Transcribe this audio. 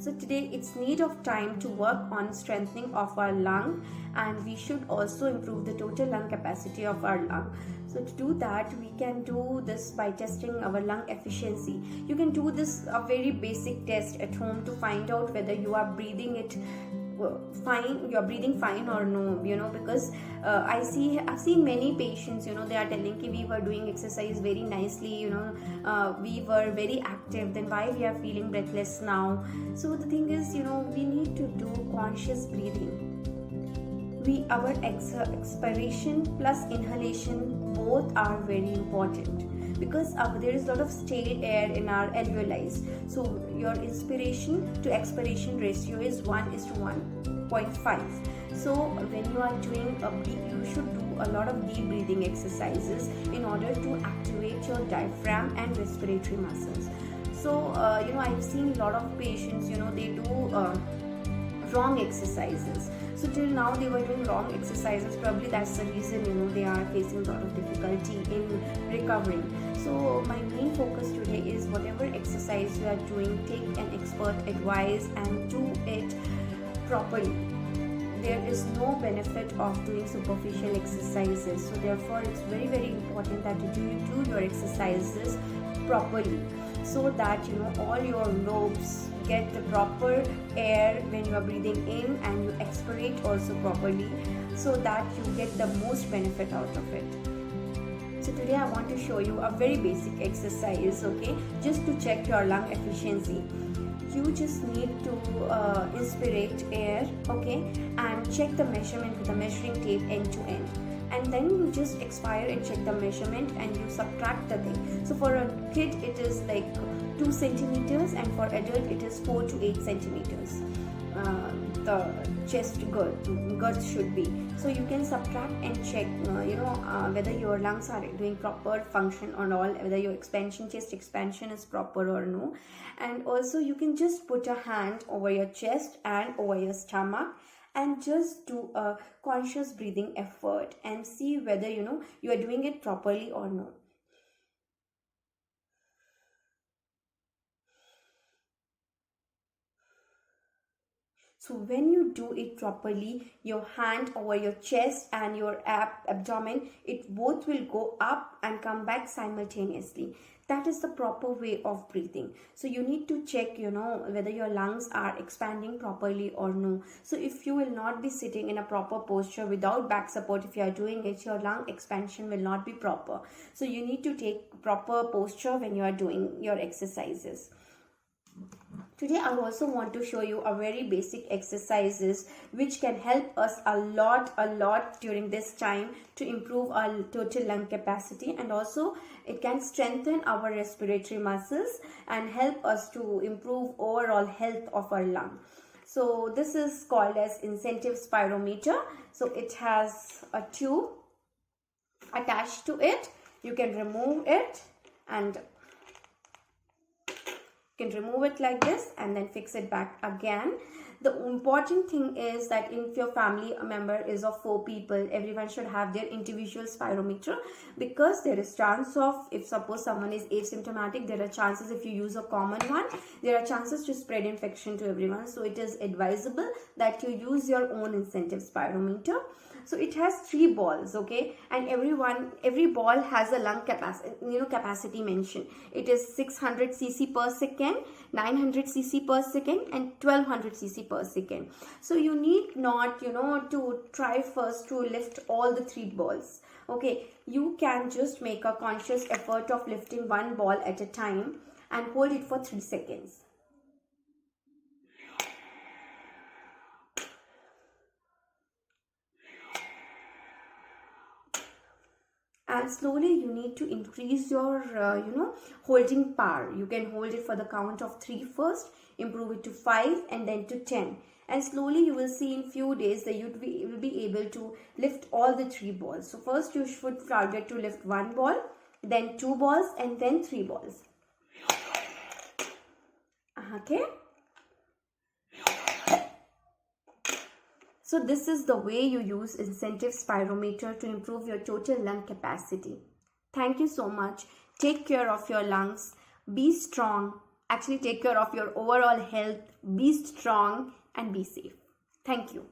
So today it's need of time to work on strengthening of our lung, and we should also improve the total lung capacity of our lung. So to do that, we can do this by testing our lung efficiency. You can do this a very basic test at home to find out whether you are breathing it fine, you're breathing fine or no, because I've seen many patients, they are telling ki we were doing exercise very nicely, we were very active, then why we are feeling breathless now? So the thing is, we need to do conscious breathing. Our expiration plus inhalation both are very important, because there is a lot of stale air in our alveoli. So your inspiration to expiration ratio is 1:1.5. So when you are doing you should do a lot of deep breathing exercises in order to activate your diaphragm and respiratory muscles. So I've seen a lot of patients, they do wrong exercises. So till now they were doing wrong exercises. Probably that's the reason they are facing a lot of difficulty in recovering. So my main focus today is whatever exercise you are doing, take an expert advice and do it properly. There is no benefit of doing superficial exercises. So therefore it's very, very important that you do your exercises properly, so that all your lobes get the proper air when you are breathing in, and you expirate also properly, so that you get the most benefit out of it. So today I want to show you a very basic exercise, okay, just to check your lung efficiency. You just need to inspirate air, okay, and check the measurement with a measuring tape end to end, and then you just expire and check the measurement and you subtract the thing. So for a kid it is like 2 centimeters, and for adult it is 4 to 8 centimeters. The chest girth should be. So you can subtract and check whether your lungs are doing proper function or all, whether your chest expansion is proper or no. And also you can just put a hand over your chest and over your stomach and just do a conscious breathing effort and see whether you are doing it properly or no. So when you do it properly, your hand over your chest and your abdomen, it both will go up and come back simultaneously. That is the proper way of breathing. So you need to check, whether your lungs are expanding properly or no. So if you will not be sitting in a proper posture without back support, if you are doing it, your lung expansion will not be proper. So you need to take proper posture when you are doing your exercises. Today I also want to show you a very basic exercises which can help us a lot during this time to improve our total lung capacity, and also it can strengthen our respiratory muscles and help us to improve overall health of our lung. So this is called as incentive spirometer. So it has a tube attached to it. You can remove it and can remove it like this and then fix it back again. The important thing is that if your family member is of 4 people, everyone should have their individual spirometer, because there is chance of, if suppose someone is asymptomatic, there are chances, if you use a common one, there are chances to spread infection to everyone. So it is advisable that you use your own incentive spirometer. So it has 3 balls, okay, and every ball has a lung capacity mentioned. It is 600 cc per second, 900 cc per second, and 1200 cc per second. So you need not to try first to lift all the 3 balls, okay. You can just make a conscious effort of lifting 1 ball at a time and hold it for 3 seconds. And slowly you need to increase your holding power. You can hold it for the count of 3 first, improve it to 5 and then to 10, and slowly you will see in few days that you will be able to lift all the 3 balls. So first you should target to lift 1 ball, then 2 balls, and then 3 balls, okay. So this is the way you use incentive spirometer to improve your total lung capacity. Thank you so much. Take care of your lungs. Be strong. actually take care of your overall health. Be strong and be safe. Thank you.